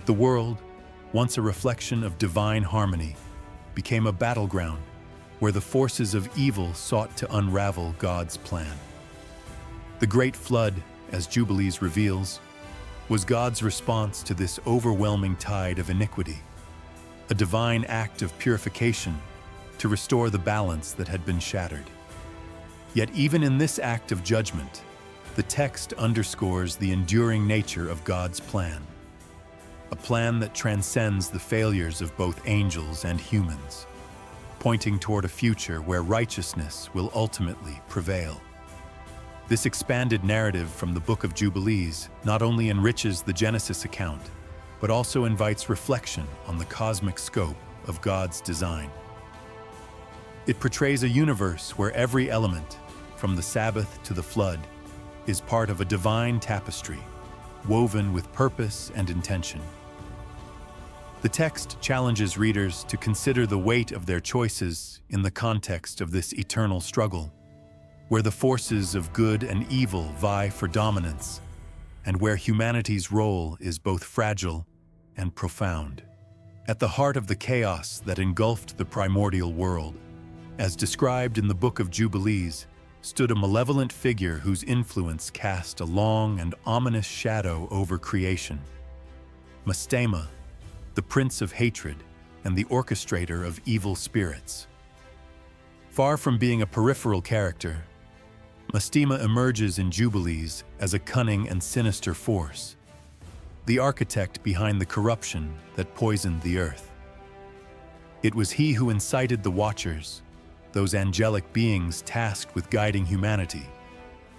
The world, once a reflection of divine harmony, became a battleground where the forces of evil sought to unravel God's plan. The Great Flood, as Jubilees reveals, was God's response to this overwhelming tide of iniquity, a divine act of purification to restore the balance that had been shattered. Yet even in this act of judgment, the text underscores the enduring nature of God's plan, a plan that transcends the failures of both angels and humans, pointing toward a future where righteousness will ultimately prevail. This expanded narrative from the Book of Jubilees not only enriches the Genesis account, but also invites reflection on the cosmic scope of God's design. It portrays a universe where every element, from the Sabbath to the flood, is part of a divine tapestry, woven with purpose and intention. The text challenges readers to consider the weight of their choices in the context of this eternal struggle, where the forces of good and evil vie for dominance, and where humanity's role is both fragile and profound. At the heart of the chaos that engulfed the primordial world, as described in the Book of Jubilees, stood a malevolent figure whose influence cast a long and ominous shadow over creation. Mastema, the prince of hatred and the orchestrator of evil spirits. Far from being a peripheral character, Mastema emerges in Jubilees as a cunning and sinister force, the architect behind the corruption that poisoned the earth. It was he who incited the Watchers, those angelic beings tasked with guiding humanity,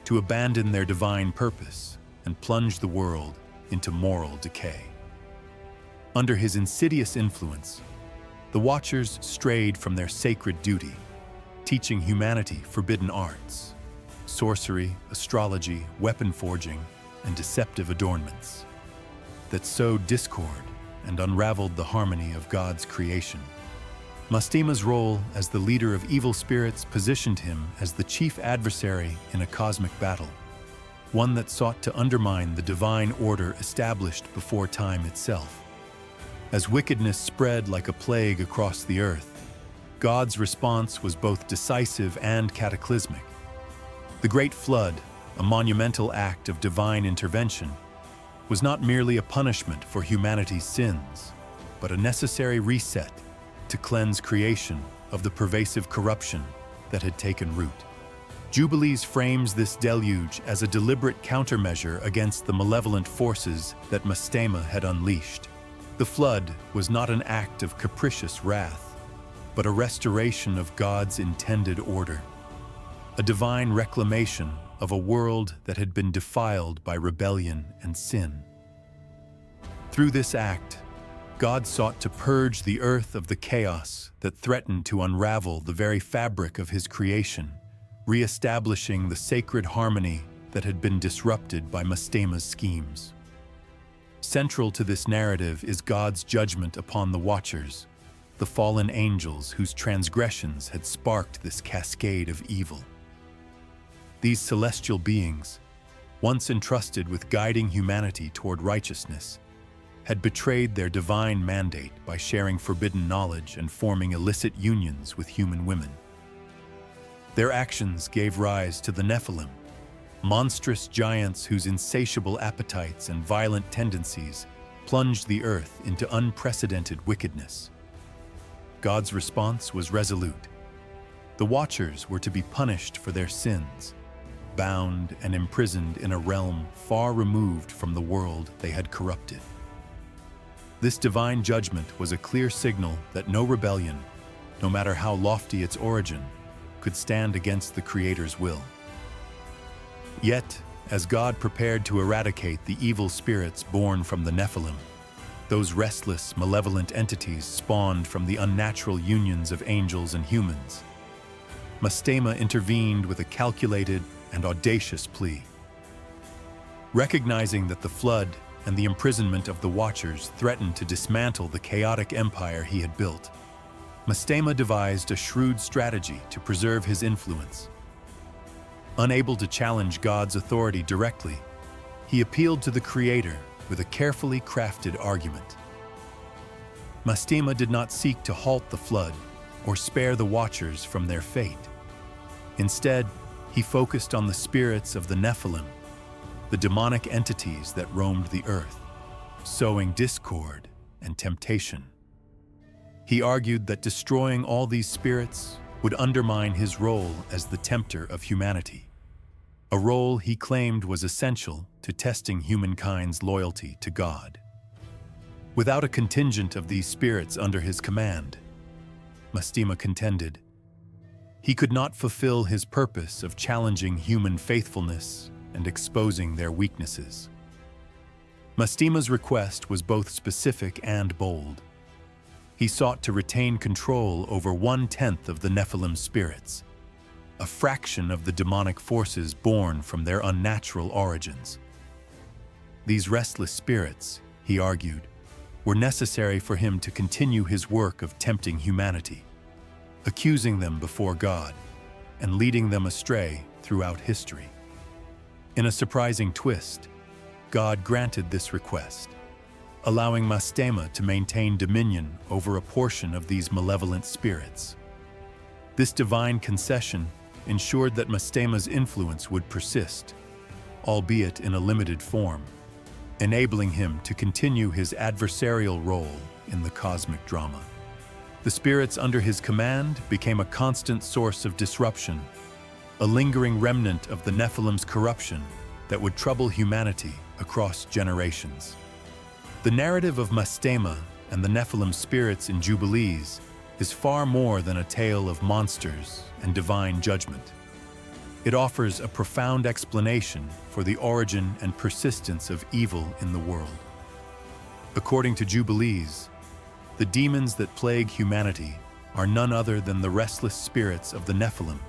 to abandon their divine purpose and plunge the world into moral decay. Under his insidious influence, the Watchers strayed from their sacred duty, teaching humanity forbidden arts, sorcery, astrology, weapon forging, and deceptive adornments that sowed discord and unraveled the harmony of God's creation. Mastema's role as the leader of evil spirits positioned him as the chief adversary in a cosmic battle, one that sought to undermine the divine order established before time itself. As wickedness spread like a plague across the earth, God's response was both decisive and cataclysmic. The Great Flood, a monumental act of divine intervention, was not merely a punishment for humanity's sins, but a necessary reset to cleanse creation of the pervasive corruption that had taken root. Jubilees frames this deluge as a deliberate countermeasure against the malevolent forces that Mastema had unleashed. The flood was not an act of capricious wrath, but a restoration of God's intended order, a divine reclamation of a world that had been defiled by rebellion and sin. Through this act, God sought to purge the earth of the chaos that threatened to unravel the very fabric of his creation, re-establishing the sacred harmony that had been disrupted by Mastema's schemes. Central to this narrative is God's judgment upon the Watchers, the fallen angels whose transgressions had sparked this cascade of evil. These celestial beings, once entrusted with guiding humanity toward righteousness, had betrayed their divine mandate by sharing forbidden knowledge and forming illicit unions with human women. Their actions gave rise to the Nephilim, monstrous giants whose insatiable appetites and violent tendencies plunged the earth into unprecedented wickedness. God's response was resolute. The Watchers were to be punished for their sins, bound and imprisoned in a realm far removed from the world they had corrupted. This divine judgment was a clear signal that no rebellion, no matter how lofty its origin, could stand against the Creator's will. Yet, as God prepared to eradicate the evil spirits born from the Nephilim, those restless, malevolent entities spawned from the unnatural unions of angels and humans, Mastema intervened with a calculated and audacious plea. Recognizing that the flood and the imprisonment of the Watchers threatened to dismantle the chaotic empire he had built, Mastema devised a shrewd strategy to preserve his influence. Unable to challenge God's authority directly, he appealed to the Creator with a carefully crafted argument. Mastema did not seek to halt the flood or spare the watchers from their fate. Instead, he focused on the spirits of the Nephilim, the demonic entities that roamed the earth, sowing discord and temptation. He argued that destroying all these spirits would undermine his role as the tempter of humanity, a role he claimed was essential to testing humankind's loyalty to God. Without a contingent of these spirits under his command, Mastema contended, he could not fulfill his purpose of challenging human faithfulness and exposing their weaknesses. Mastema's request was both specific and bold. He sought to retain control over 1/10 of the Nephilim spirits, a fraction of the demonic forces born from their unnatural origins. These restless spirits, he argued, were necessary for him to continue his work of tempting humanity, accusing them before God and leading them astray throughout history. In a surprising twist, God granted this request, allowing Mastema to maintain dominion over a portion of these malevolent spirits. This divine concession ensured that Mastema's influence would persist, albeit in a limited form, enabling him to continue his adversarial role in the cosmic drama. The spirits under his command became a constant source of disruption, a lingering remnant of the Nephilim's corruption that would trouble humanity across generations. The narrative of Mastema and the Nephilim spirits in Jubilees is far more than a tale of monsters and divine judgment. It offers a profound explanation for the origin and persistence of evil in the world. According to Jubilees, the demons that plague humanity are none other than the restless spirits of the Nephilim,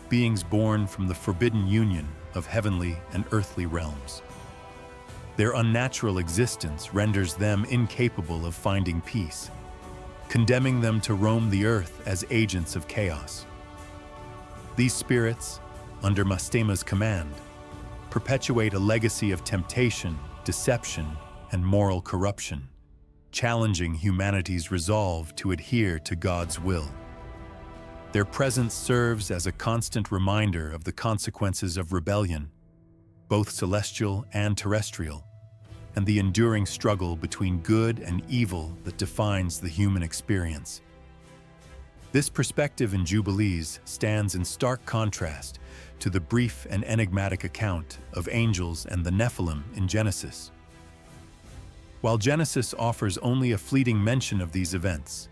beings born from the forbidden union of heavenly and earthly realms. Their unnatural existence renders them incapable of finding peace, condemning them to roam the earth as agents of chaos. These spirits, under Mastema's command, perpetuate a legacy of temptation, deception, and moral corruption, challenging humanity's resolve to adhere to God's will. Their presence serves as a constant reminder of the consequences of rebellion, both celestial and terrestrial, and the enduring struggle between good and evil that defines the human experience. This perspective in Jubilees stands in stark contrast to the brief and enigmatic account of angels and the Nephilim in Genesis. While Genesis offers only a fleeting mention of these events,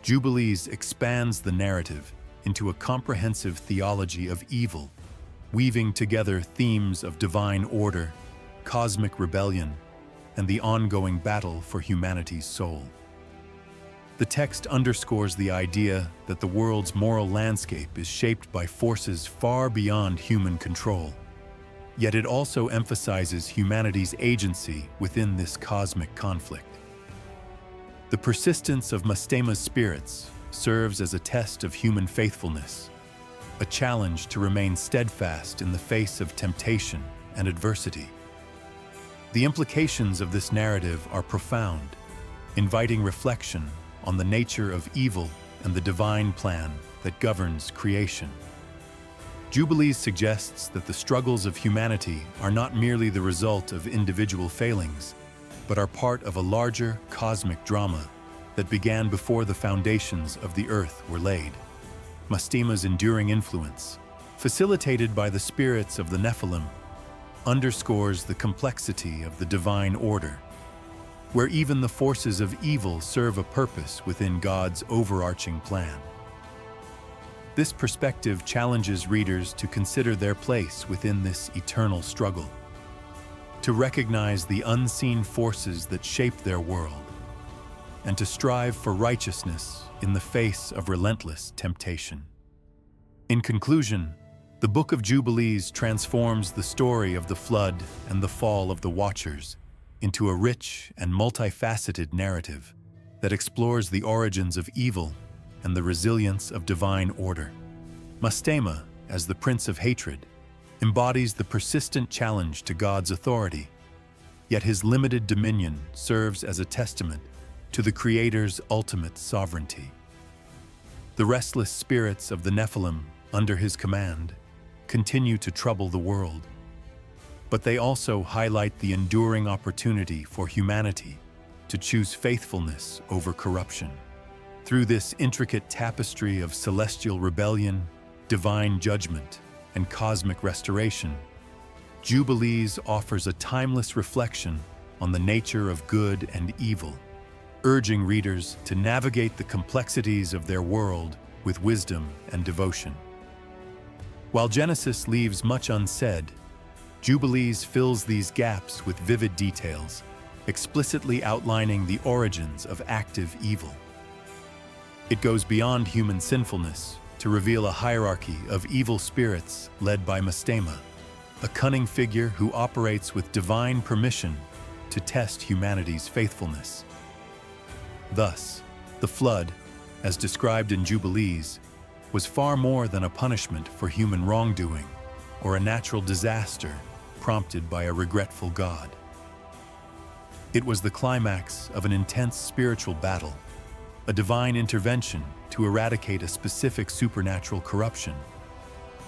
Jubilees expands the narrative into a comprehensive theology of evil, weaving together themes of divine order, cosmic rebellion, and the ongoing battle for humanity's soul. The text underscores the idea that the world's moral landscape is shaped by forces far beyond human control. Yet it also emphasizes humanity's agency within this cosmic conflict. The persistence of Mastema's spirits serves as a test of human faithfulness, a challenge to remain steadfast in the face of temptation and adversity. The implications of this narrative are profound, inviting reflection on the nature of evil and the divine plan that governs creation. Jubilees suggests that the struggles of humanity are not merely the result of individual failings, but are part of a larger cosmic drama that began before the foundations of the earth were laid. Mastema's enduring influence, facilitated by the spirits of the Nephilim, underscores the complexity of the divine order, where even the forces of evil serve a purpose within God's overarching plan. This perspective challenges readers to consider their place within this eternal struggle, to recognize the unseen forces that shape their world, and to strive for righteousness in the face of relentless temptation. In conclusion, the Book of Jubilees transforms the story of the flood and the fall of the Watchers into a rich and multifaceted narrative that explores the origins of evil and the resilience of divine order. Mastema, as the Prince of Hatred, embodies the persistent challenge to God's authority, yet his limited dominion serves as a testament to the Creator's ultimate sovereignty. The restless spirits of the Nephilim, under his command, continue to trouble the world, but they also highlight the enduring opportunity for humanity to choose faithfulness over corruption. Through this intricate tapestry of celestial rebellion, divine judgment, and cosmic restoration, Jubilees offers a timeless reflection on the nature of good and evil, urging readers to navigate the complexities of their world with wisdom and devotion. While Genesis leaves much unsaid, Jubilees fills these gaps with vivid details, explicitly outlining the origins of active evil. It goes beyond human sinfulness to reveal a hierarchy of evil spirits led by Mastema, a cunning figure who operates with divine permission to test humanity's faithfulness. Thus, the flood, as described in Jubilees, was far more than a punishment for human wrongdoing or a natural disaster prompted by a regretful God. It was the climax of an intense spiritual battle, a divine intervention to eradicate a specific supernatural corruption,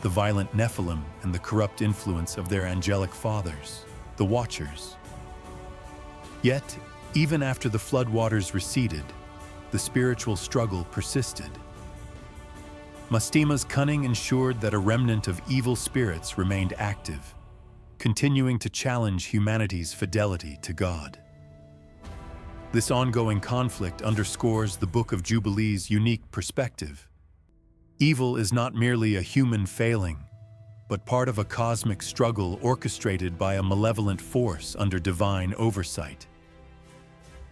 the violent Nephilim and the corrupt influence of their angelic fathers, the Watchers. Yet, even after the floodwaters receded, the spiritual struggle persisted. Mastema's cunning ensured that a remnant of evil spirits remained active, continuing to challenge humanity's fidelity to God. This ongoing conflict underscores the Book of Jubilees' unique perspective. Evil is not merely a human failing, but part of a cosmic struggle orchestrated by a malevolent force under divine oversight.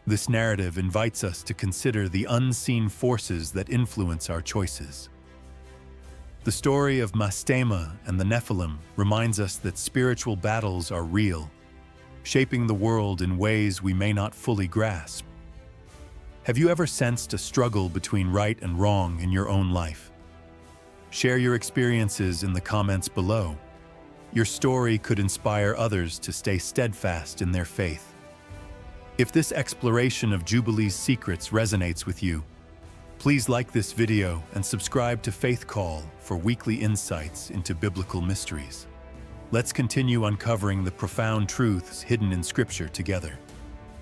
This narrative invites us to consider the unseen forces that influence our choices. The story of Mastema and the Nephilim reminds us that spiritual battles are real, shaping the world in ways we may not fully grasp. Have you ever sensed a struggle between right and wrong in your own life? Share your experiences in the comments below. Your story could inspire others to stay steadfast in their faith. If this exploration of Jubilee's secrets resonates with you, please like this video and subscribe to Faith Call for weekly insights into biblical mysteries. Let's continue uncovering the profound truths hidden in Scripture together.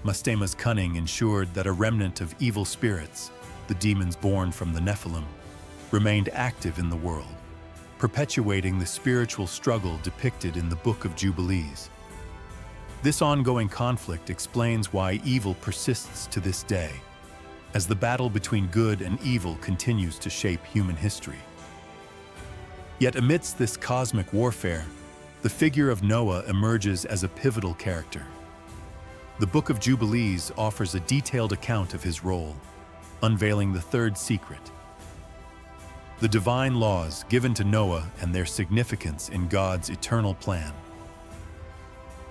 Mastema's cunning ensured that a remnant of evil spirits, the demons born from the Nephilim, remained active in the world, perpetuating the spiritual struggle depicted in the Book of Jubilees. This ongoing conflict explains why evil persists to this day, as the battle between good and evil continues to shape human history. Yet amidst this cosmic warfare, the figure of Noah emerges as a pivotal character. The Book of Jubilees offers a detailed account of his role, unveiling the third secret: the divine laws given to Noah and their significance in God's eternal plan.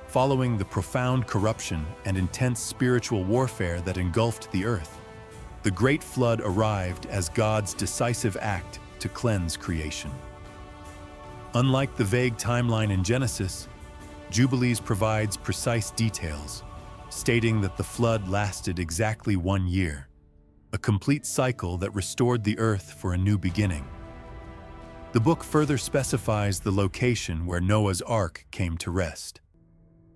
Following the profound corruption and intense spiritual warfare that engulfed the earth, the Great Flood arrived as God's decisive act to cleanse creation. Unlike the vague timeline in Genesis, Jubilees provides precise details, stating that the flood lasted exactly 1 year, a complete cycle that restored the earth for a new beginning. The book further specifies the location where Noah's Ark came to rest.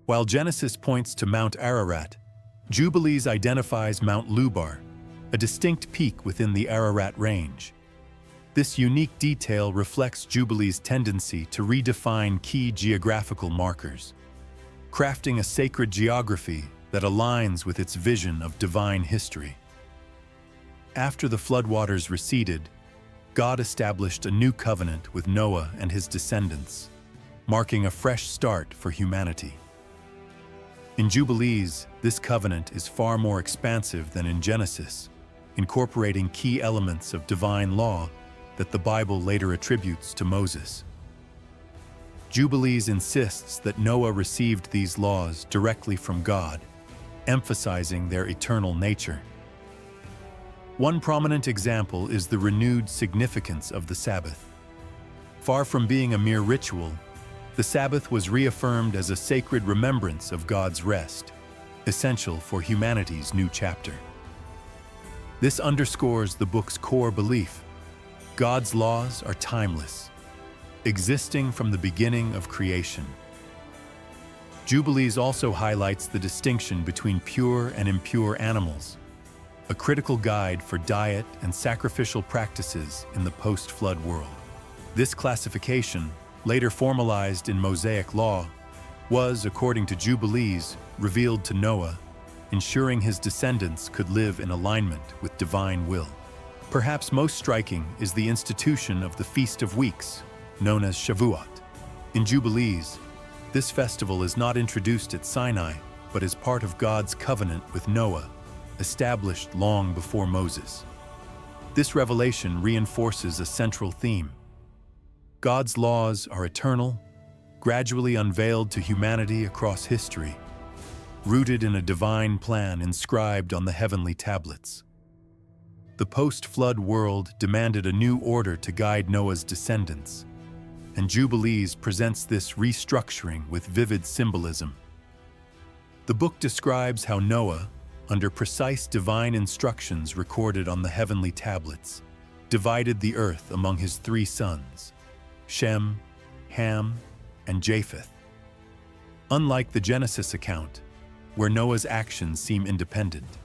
While Genesis points to Mount Ararat, Jubilees identifies Mount Lubar, a distinct peak within the Ararat Range. This unique detail reflects Jubilees' tendency to redefine key geographical markers, crafting a sacred geography that aligns with its vision of divine history. After the floodwaters receded, God established a new covenant with Noah and his descendants, marking a fresh start for humanity. In Jubilees, this covenant is far more expansive than in Genesis, incorporating key elements of divine law that the Bible later attributes to Moses. Jubilees insists that Noah received these laws directly from God, emphasizing their eternal nature. One prominent example is the renewed significance of the Sabbath. Far from being a mere ritual, The Sabbath was reaffirmed as a sacred remembrance of God's rest, essential for humanity's new chapter. This underscores the book's core belief: God's laws are timeless, existing from the beginning of creation. Jubilees also highlights the distinction between pure and impure animals, a critical guide for diet and sacrificial practices in the post-flood world. This classification, later formalized in Mosaic law, was, according to Jubilees, revealed to Noah, ensuring his descendants could live in alignment with divine will. Perhaps most striking is the institution of the Feast of Weeks, known as Shavuot. In Jubilees, this festival is not introduced at Sinai, but is part of God's covenant with Noah, established long before Moses. This revelation reinforces a central theme. God's laws are eternal, gradually unveiled to humanity across history, rooted in a divine plan inscribed on the heavenly tablets. The post-flood world demanded a new order to guide Noah's descendants, and Jubilees presents this restructuring with vivid symbolism. The book describes how Noah, under precise divine instructions recorded on the heavenly tablets, divided the earth among his 3 sons, Shem, Ham, and Japheth. Unlike the Genesis account, where Noah's actions seem independent,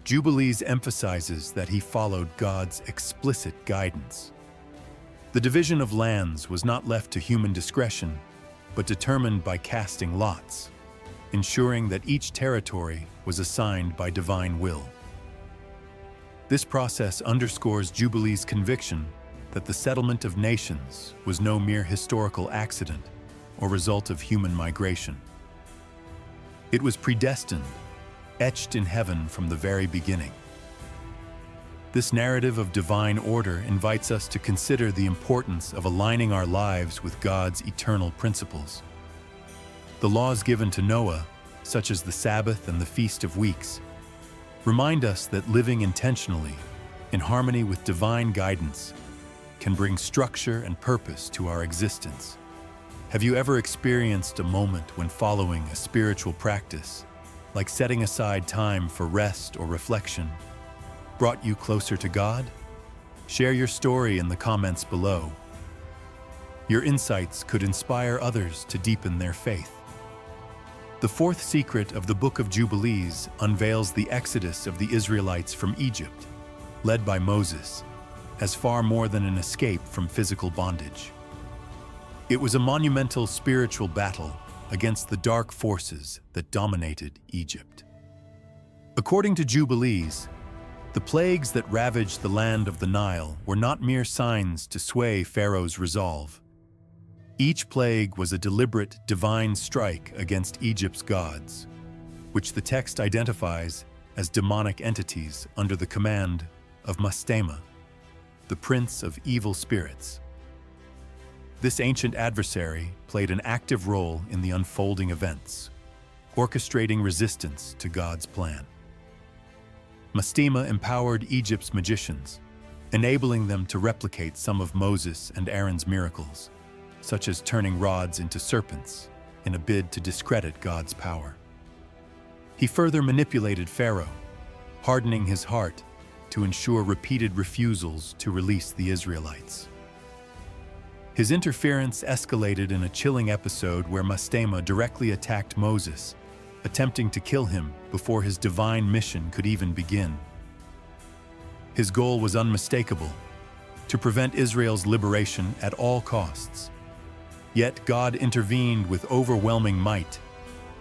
Jubilees emphasizes that he followed God's explicit guidance. The division of lands was not left to human discretion, but determined by casting lots, ensuring that each territory was assigned by divine will. This process underscores Jubilees' conviction that the settlement of nations was no mere historical accident or result of human migration. It was predestined, etched in heaven from the very beginning. This narrative of divine order invites us to consider the importance of aligning our lives with God's eternal principles. The laws given to Noah, such as the Sabbath and the Feast of Weeks, remind us that living intentionally, in harmony with divine guidance, can bring structure and purpose to our existence. Have you ever experienced a moment when following a spiritual practice, like setting aside time for rest or reflection, brought you closer to God? Share your story in the comments below. Your insights could inspire others to deepen their faith. The 4th secret of the Book of Jubilees unveils the exodus of the Israelites from Egypt, led by Moses, as far more than an escape from physical bondage. It was a monumental spiritual battle against the dark forces that dominated Egypt. According to Jubilees, the plagues that ravaged the land of the Nile were not mere signs to sway Pharaoh's resolve. Each plague was a deliberate divine strike against Egypt's gods, which the text identifies as demonic entities under the command of Mastema, the prince of evil spirits. This ancient adversary played an active role in the unfolding events, orchestrating resistance to God's plan. Mastema empowered Egypt's magicians, enabling them to replicate some of Moses and Aaron's miracles, such as turning rods into serpents in a bid to discredit God's power. He further manipulated Pharaoh, hardening his heart to ensure repeated refusals to release the Israelites. His interference escalated in a chilling episode where Mastema directly attacked Moses, attempting to kill him before his divine mission could even begin. His goal was unmistakable: to prevent Israel's liberation at all costs. Yet God intervened with overwhelming might,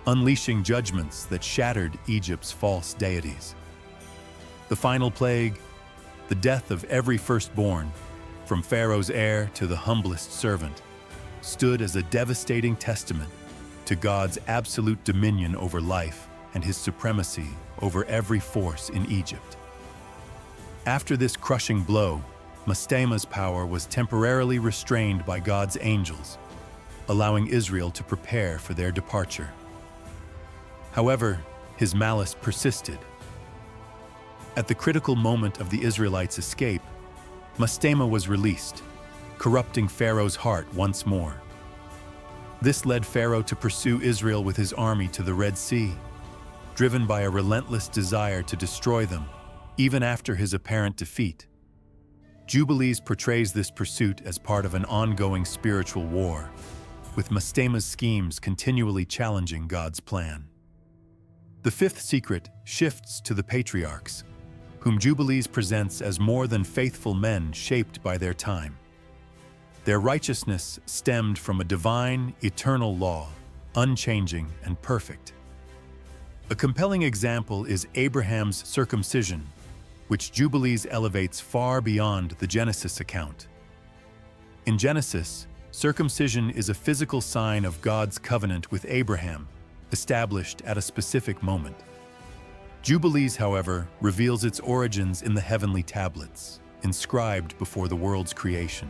unleashing judgments that shattered Egypt's false deities. The final plague, the death of every firstborn, from Pharaoh's heir to the humblest servant, stood as a devastating testament to God's absolute dominion over life and his supremacy over every force in Egypt. After this crushing blow, Mastema's power was temporarily restrained by God's angels, allowing Israel to prepare for their departure. However, his malice persisted. At the critical moment of the Israelites' escape, Mastema was released, corrupting Pharaoh's heart once more. This led Pharaoh to pursue Israel with his army to the Red Sea, driven by a relentless desire to destroy them, even after his apparent defeat. Jubilees portrays this pursuit as part of an ongoing spiritual war, with Mastema's schemes continually challenging God's plan. The fifth secret shifts to the patriarchs, whom Jubilees presents as more than faithful men shaped by their time. Their righteousness stemmed from a divine, eternal law, unchanging and perfect. A compelling example is Abraham's circumcision, which Jubilees elevates far beyond the Genesis account. In Genesis, circumcision is a physical sign of God's covenant with Abraham, established at a specific moment. Jubilees, however, reveals its origins in the heavenly tablets, inscribed before the world's creation.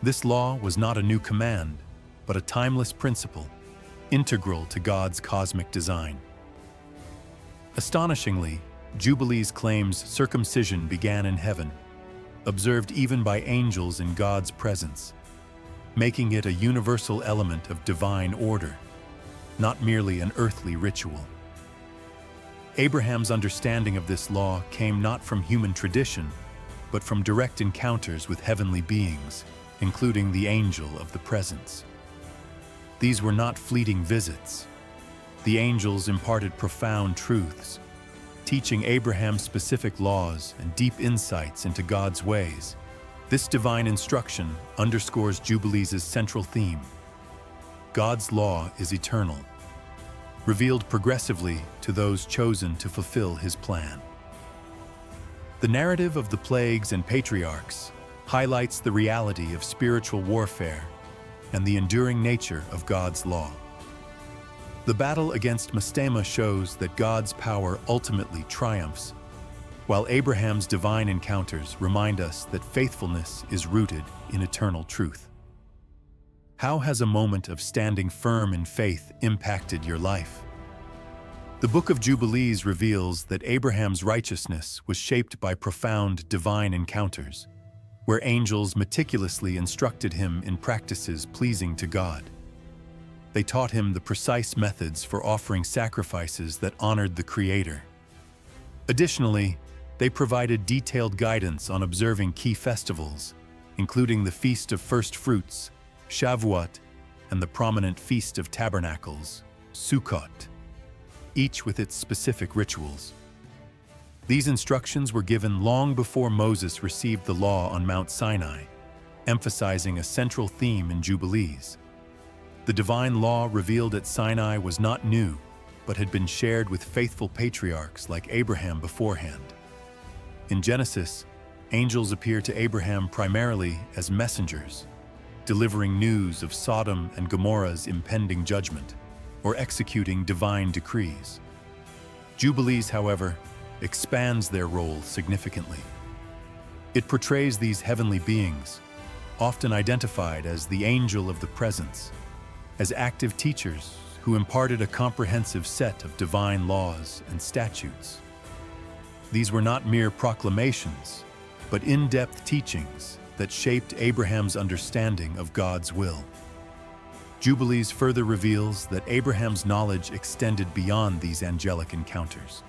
This law was not a new command, but a timeless principle, integral to God's cosmic design. Astonishingly, Jubilees claims circumcision began in heaven, observed even by angels in God's presence, making it a universal element of divine order, not merely an earthly ritual. Abraham's understanding of this law came not from human tradition, but from direct encounters with heavenly beings, including the angel of the presence. These were not fleeting visits. The angels imparted profound truths, teaching Abraham specific laws and deep insights into God's ways. This divine instruction underscores Jubilees' central theme. God's law is eternal, revealed progressively to those chosen to fulfill His plan. The narrative of the plagues and patriarchs highlights the reality of spiritual warfare and the enduring nature of God's law. The battle against Mastema shows that God's power ultimately triumphs, while Abraham's divine encounters remind us that faithfulness is rooted in eternal truth. How has a moment of standing firm in faith impacted your life? The Book of Jubilees reveals that Abraham's righteousness was shaped by profound divine encounters, where angels meticulously instructed him in practices pleasing to God. They taught him the precise methods for offering sacrifices that honored the Creator. Additionally, they provided detailed guidance on observing key festivals, including the Feast of First Fruits, Shavuot, and the prominent Feast of Tabernacles, Sukkot, each with its specific rituals. These instructions were given long before Moses received the law on Mount Sinai, emphasizing a central theme in Jubilees. The divine law revealed at Sinai was not new, but had been shared with faithful patriarchs like Abraham beforehand. In Genesis, angels appear to Abraham primarily as messengers, delivering news of Sodom and Gomorrah's impending judgment, or executing divine decrees. Jubilees, however, expands their role significantly. It portrays these heavenly beings, often identified as the angel of the presence, as active teachers who imparted a comprehensive set of divine laws and statutes. These were not mere proclamations, but in-depth teachings that shaped Abraham's understanding of God's will. Jubilees further reveals that Abraham's knowledge extended beyond these angelic encounters.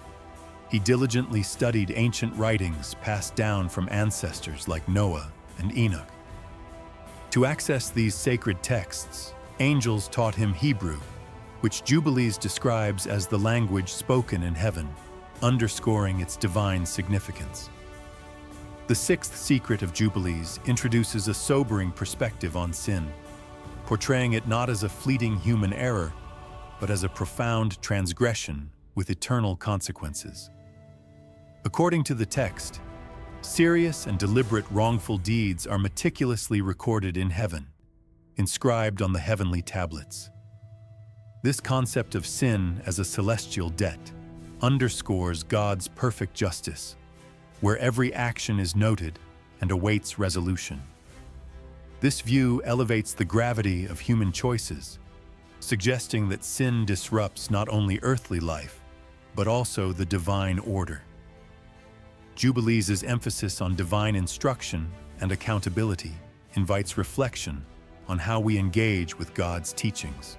He diligently studied ancient writings passed down from ancestors like Noah and Enoch. To access these sacred texts, angels taught him Hebrew, which Jubilees describes as the language spoken in heaven, underscoring its divine significance. The sixth secret of Jubilees introduces a sobering perspective on sin, portraying it not as a fleeting human error, but as a profound transgression with eternal consequences. According to the text, serious and deliberate wrongful deeds are meticulously recorded in heaven, inscribed on the heavenly tablets. This concept of sin as a celestial debt underscores God's perfect justice, where every action is noted and awaits resolution. This view elevates the gravity of human choices, suggesting that sin disrupts not only earthly life, but also the divine order. Jubilees' emphasis on divine instruction and accountability invites reflection on how we engage with God's teachings.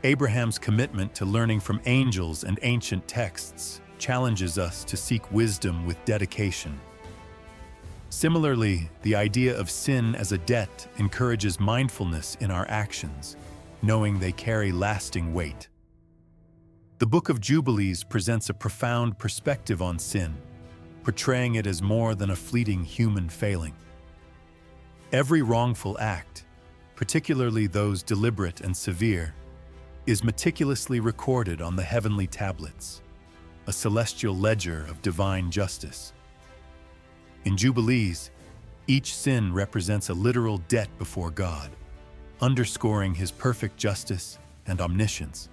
Abraham's commitment to learning from angels and ancient texts challenges us to seek wisdom with dedication. Similarly, the idea of sin as a debt encourages mindfulness in our actions, knowing they carry lasting weight. The Book of Jubilees presents a profound perspective on sin, portraying it as more than a fleeting human failing. Every wrongful act, particularly those deliberate and severe, is meticulously recorded on the heavenly tablets, a celestial ledger of divine justice. In Jubilees, each sin represents a literal debt before God, underscoring His perfect justice and omniscience.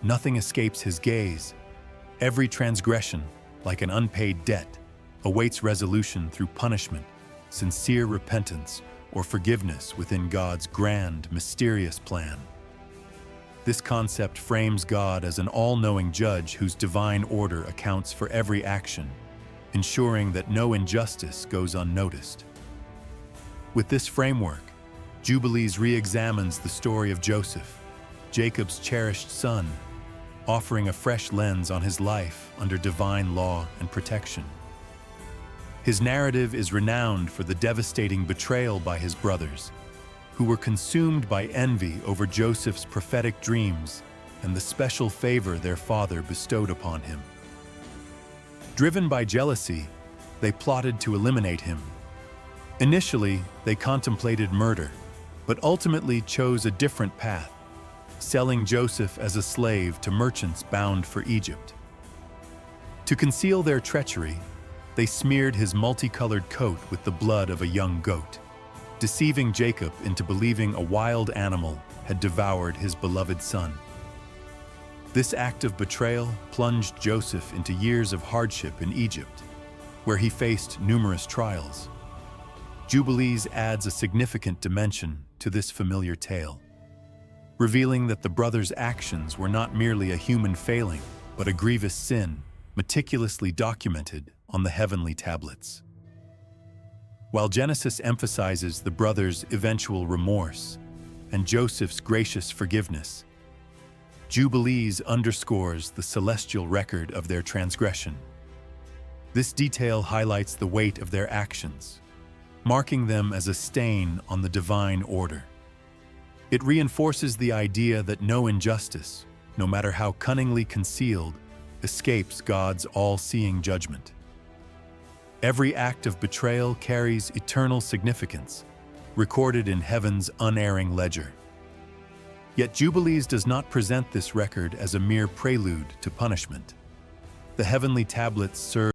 Nothing escapes His gaze. Every transgression, like an unpaid debt, awaits resolution through punishment, sincere repentance, or forgiveness within God's grand, mysterious plan. This concept frames God as an all-knowing judge whose divine order accounts for every action, ensuring that no injustice goes unnoticed. With this framework, Jubilees re-examines the story of Joseph, Jacob's cherished son, offering a fresh lens on his life under divine law and protection. His narrative is renowned for the devastating betrayal by his brothers, who were consumed by envy over Joseph's prophetic dreams and the special favor their father bestowed upon him. Driven by jealousy, they plotted to eliminate him. Initially, they contemplated murder, but ultimately chose a different path, selling Joseph as a slave to merchants bound for Egypt. To conceal their treachery, they smeared his multicolored coat with the blood of a young goat, deceiving Jacob into believing a wild animal had devoured his beloved son. This act of betrayal plunged Joseph into years of hardship in Egypt, where he faced numerous trials. Jubilees adds a significant dimension to this familiar tale, revealing that the brothers' actions were not merely a human failing, but a grievous sin meticulously documented on the heavenly tablets. While Genesis emphasizes the brothers' eventual remorse and Joseph's gracious forgiveness, Jubilees underscores the celestial record of their transgression. This detail highlights the weight of their actions, marking them as a stain on the divine order. It reinforces the idea that no injustice, no matter how cunningly concealed, escapes God's all-seeing judgment. Every act of betrayal carries eternal significance, recorded in heaven's unerring ledger. Yet Jubilees does not present this record as a mere prelude to punishment. The heavenly tablets serve